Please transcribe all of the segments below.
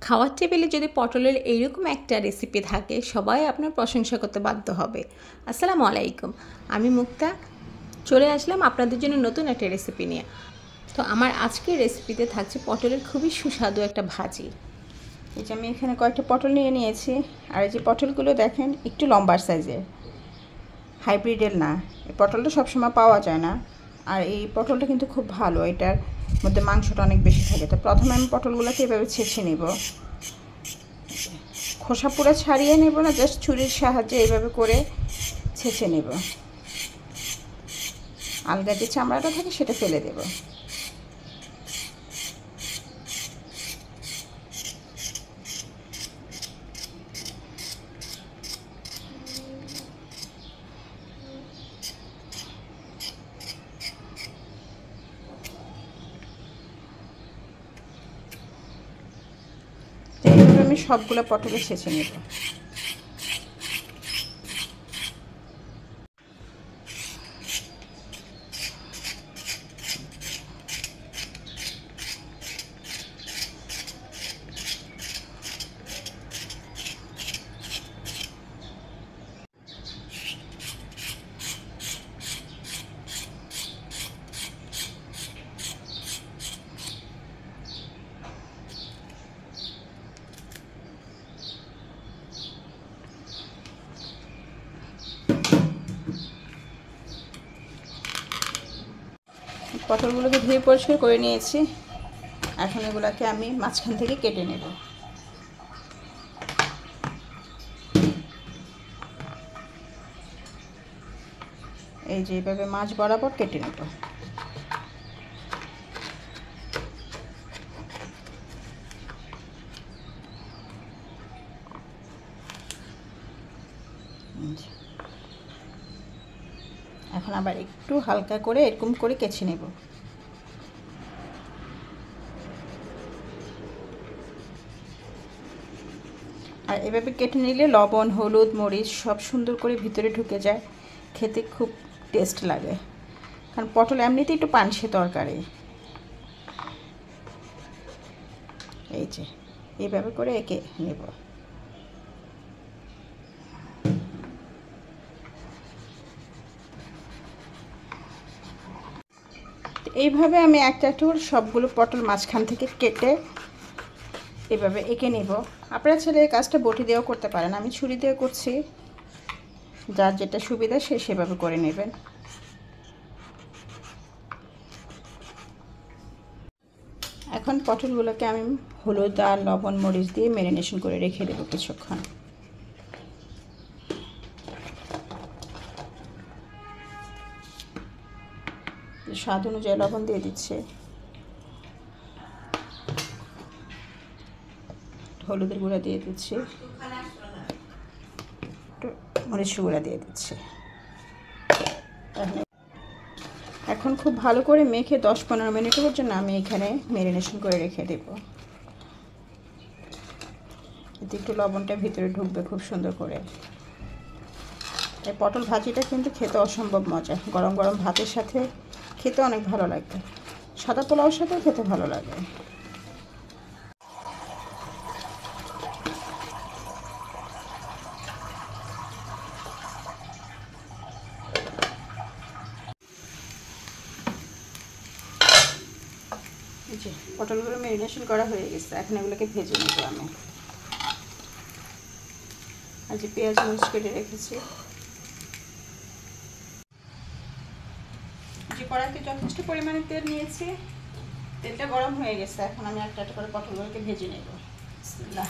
খাওয়ার টেবিলে যদি পটলের এইরকম একটা রেসিপি থাকে সবাই আপনার প্রশংসা করতে বাধ্য হবে। আসসালামু আলাইকুম, আমি মুক্তা চলে আসলাম আপনাদের জন্য নতুন একটা রেসিপি নিয়ে। তো আমার আজকের রেসিপিতে থাকছে পটলের খুবই সুস্বাদু একটা ভাজি। এই যে আমি এখানে কয়েকটা পটল নিয়ে নিয়েছি, আর এই যে পটলগুলো দেখেন একটু লম্বার সাইজের, হাইব্রিডের না। এই পটলটা সবসময় পাওয়া যায় না, আর এই পটলটা কিন্তু খুব ভালো, এটার মধ্যে মাংসটা অনেক বেশি থাকে। তো প্রথমে আমি পটলগুলোকে এভাবে ছেঁচে নেব, খোসা পুরো ছাড়িয়ে নেব না, জাস্ট ছুরির সাহায্যে এইভাবে করে ছেঁচে নেব। আলগা যে চামড়াটা থাকে সেটা ফেলে দেব। এইভাবে আমি সবগুলো পটলে ছেঁচে নেব। পটলগুলোকে ধুয়ে পরিষ্কার করে নিয়েছি, এখন এগুলোকে আমি মাঝখান থেকে কেটে নেব। এই যে এইভাবে মাছ বরাবর কেটে নেব। এখন আবার একটু হালকা করে এরকম করে কেচে নেব। আর এভাবে কেটে নিলে লবণ, হলুদ, মরিচ সব সুন্দর করে ভিতরে ঢুকে যায়, খেতে খুব টেস্ট লাগে। কারণ পটল এমনিতেই একটু পানসে তরকারি। এই যে এইভাবে করে এঁকে নেব। এইভাবে আমি একটা একটা করে সবগুলো পটল মাঝখান থেকে কেটে এভাবে এঁকে নেব। আপনারা ছেলে এই কাজটা বটি দিয়েও করতে পারেন, আমি ছুরি দিয়ে করছি, যার যেটা সুবিধা সে সেভাবে করে নেবেন। এখন পটলগুলোকে আমি হলুদ আর লবণ মরিচ দিয়ে ম্যারিনেশন করে রেখে দেবো কিছুক্ষণ। স্বাদ অনুযায়ী লবণ দিয়ে দিচ্ছে, হলুদের গুঁড়া দিয়ে দিচ্ছি, মরিচ গুঁড়া দিয়ে দিচ্ছি। এখন খুব ভালো করে মেখে 10-15 মিনিটের জন্য আমি এখানে ম্যারিনেশন করে রেখে দেব। এতে একটু লবণটা ভিতরে ঢুকবে খুব সুন্দর করে। এই পটল ভাজিটা কিন্তু খেতে অসম্ভব মজা, গরম গরম ভাতের সাথে খেতে অনেক ভালো লাগে, সাদা পোলাওর সাথেও খেতে ভালো লাগে। এই যে পটলগুলো ম্যারিনেশন করা হয়ে গেছে, এখন এগুলোকে ভেজে নেব আমি। আর যে পেঁয়াজ মরিচ কেটে রেখেছি, যে কড়াইতে যথেষ্ট পরিমাণে তেল নিয়েছি, তেলটা গরম হয়ে গেছে, এখন আমি একটা একটা করে পটলগুলোকে ভেজে নেব। বিসমিল্লাহ।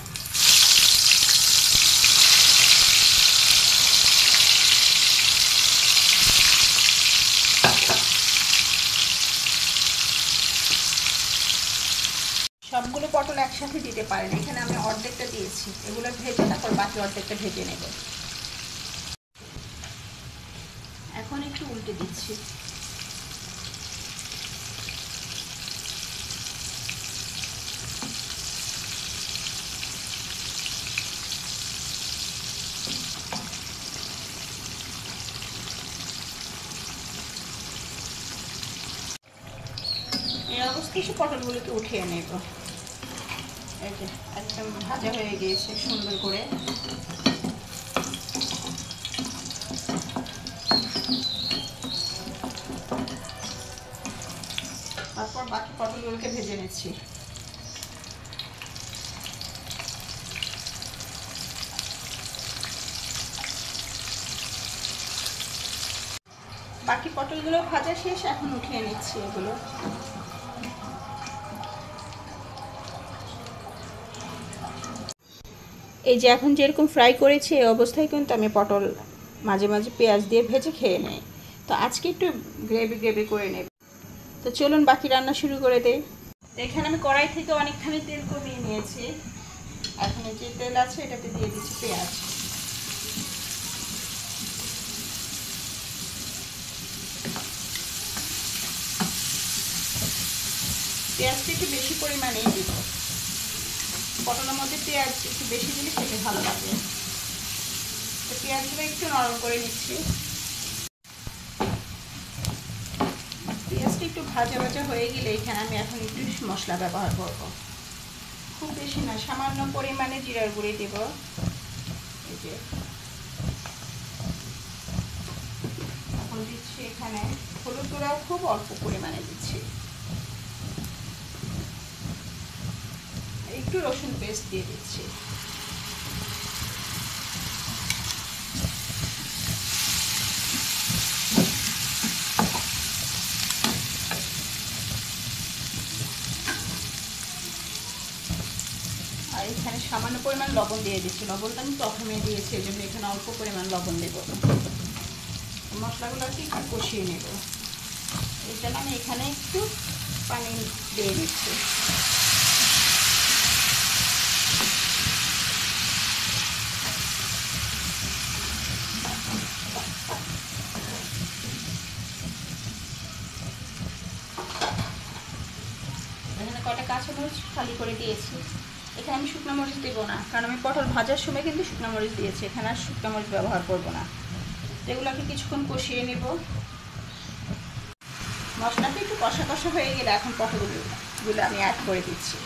সবগুলো পটল একসাথে দিতে পারেন, এখানে আমি অর্ধেকটা দিয়েছি, এগুলো ভেজে তারপর বাকি অর্ধেকটা ভেজে নেব। এখন একটু উল্টে দিচ্ছি। এই অবস্থায় পটলগুলোকে উঠিয়ে নেব। এই যে একদম ভাজা হয়ে গিয়েছে সুন্দর করে। তারপর বাকি পটলগুলোকে ভেজে নিচ্ছি। বাকি পটলগুলো ভাজা শেষ, এখন উঠিয়ে নিচ্ছি এগুলো। এই যে এখন যেরকম ফ্রাই করেছি এই অবস্থায় কিন্তু আমি পটল মাঝে মাঝে পেঁয়াজ দিয়ে ভেজে খেয়ে নেই। তো আজকে একটু গ্রেভি করে নেব। তো চলুন বাকি রান্না শুরু করে দেই। এখানে আমি কড়াই থেকে অনেকখানি তেল কমিয়ে নিয়েছি। এখন যে তেল আছে এটাতে দিয়ে দিচ্ছি পেঁয়াজ। পেঁয়াজটা একটু বেশি পরিমাণেই দিব। পটলের মধ্যে পেঁয়াজ একটু বেশি দিলে খেতে ভালো লাগে। তো পেঁয়াজগুলো একটু নরম করে নিচ্ছি। পেঁয়াজটা একটু ভাজা ভাজা হয়ে গেলে এখানে আমি এখন একটু মশলা ব্যবহার করব। খুব বেশি না, সামান্য পরিমাণে জিরার গুঁড়ি দিব। এই যে এখন দিচ্ছি এখানে হলুদ গুঁড়াও খুব অল্প পরিমাণে দিচ্ছি। একটু রসুন পেস্ট দিয়ে দিচ্ছি। আর এখানে সামান্য পরিমাণ লবণ দিয়ে দিচ্ছি। লবণটা আমি প্রথমে দিয়েছি, এই জন্য এখানে অল্প পরিমাণ লবণ দেব। মশলাগুলোকে একটু কষিয়ে নেব। এই জন্য আমি এখানে একটু পানি দিয়ে দিচ্ছি। এখানে কয়টা কাঁচামরিচ খালি করে দিয়েছি। এখানে আমি শুকনো মরিচ দেবো না, কারণ আমি পটল ভাজার সময় কিন্তু শুকনো মরিচ দিয়েছি। এখানে আর শুকনো মরিচ ব্যবহার করব না। এগুলোকে কিছুক্ষণ কষিয়ে নেব। মশলাটা একটু কষা কষা হয়ে গেলে এখন পটলগুলো আমি অ্যাড করে দিচ্ছি।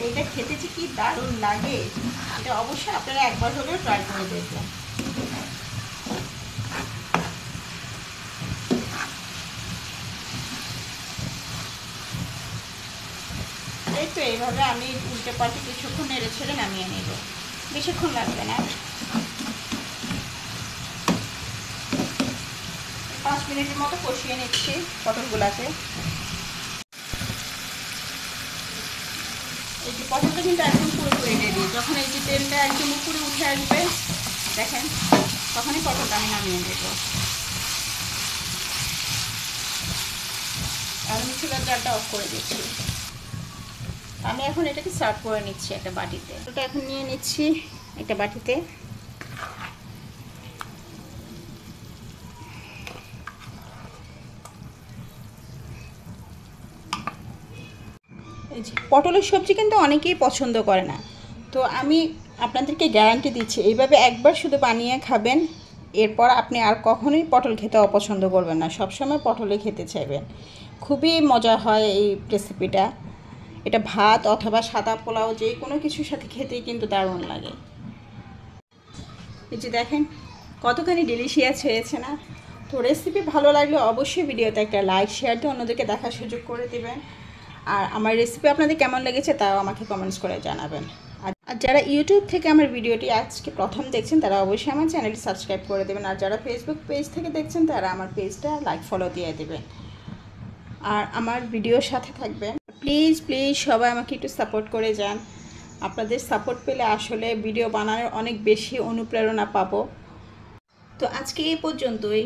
এটা খেতে যে কি দারুণ লাগে, এটা অবশ্যই আপনারা একবার হলেও ট্রাই করে দেখবেন। এই তো এইভাবে আমি উল্টে পাল্টে কিছুক্ষণ নেড়ে ছেড়ে নামিয়ে নেব। বেশিক্ষণ লাগবে না, 5 মিনিটের মতো কষিয়ে নিচ্ছি পটলগুলাকে। এই যে পটলটা কিন্তু একদম পুরোপুরি রেডি। যখন এই যে তেলটা একদম উপরে উঠে আসবে দেখেন, তখনই পটলটা আমি নামিয়ে নেব। আর আমি চুলার জালটা অফ করে দিচ্ছি। আমি এখন এটাকে সার্ভ করে নিচ্ছি একটা বাটিতে। ওটা এখন নিয়ে নিচ্ছি একটা বাটিতে। এই যে পটলের সবজি কিন্তু অনেকেই পছন্দ করে না, তো আমি আপনাদেরকে গ্যারান্টি দিচ্ছি এইভাবে একবার শুধু বানিয়ে খাবেন, এরপর আপনি আর কখনোই পটল খেতে অপছন্দ করবেন না, সবসময় পটলই খেতে চাইবেন। খুবই মজা হয় এই রেসিপিটা। এটা ভাত অথবা সাদা পোলাও যে কোনো কিছুর সাথে খেতেই কিন্তু দারুণ লাগে। এই যে দেখেন কতখানি ডেলিশিয়াস হয়েছে না। তো রেসিপি ভালো লাগলে অবশ্যই ভিডিওতে একটা লাইক শেয়ার দিয়ে অন্যদেরকে দেখার সুযোগ করে দেবেন। আর আমার রেসিপি আপনাদের কেমন লেগেছে তাও আমাকে কমেন্টস করে জানাবেন। আর যারা ইউটিউব থেকে আমার ভিডিওটি আজকে প্রথম দেখছেন তারা অবশ্যই আমার চ্যানেলটি সাবস্ক্রাইব করে দেবেন। আর যারা ফেসবুক পেজ থেকে দেখছেন তারা আমার পেজটা লাইক ফলো দিয়ে দেবেন আর আমার ভিডিওর সাথে থাকবেন। প্লিজ প্লিজ সবাই আমাকে একটু সাপোর্ট করে যান। আপনাদের সাপোর্ট পেলে আসলে ভিডিও বানানোর অনেক বেশি অনুপ্রেরণা পাবো। তো আজকে এই পর্যন্তই,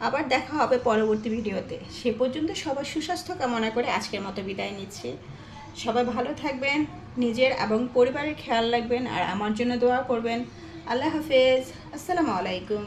আবার দেখা হবে পরবর্তী ভিডিওতে। সে পর্যন্ত সবার সুস্বাস্থ্য কামনা করে আজকের মতো বিদায় নিচ্ছি। সবাই ভালো থাকবেন, নিজের এবং পরিবারের খেয়াল রাখবেন আর আমার জন্য দোয়া করবেন। আল্লাহ হাফেজ, আসসালামু আলাইকুম।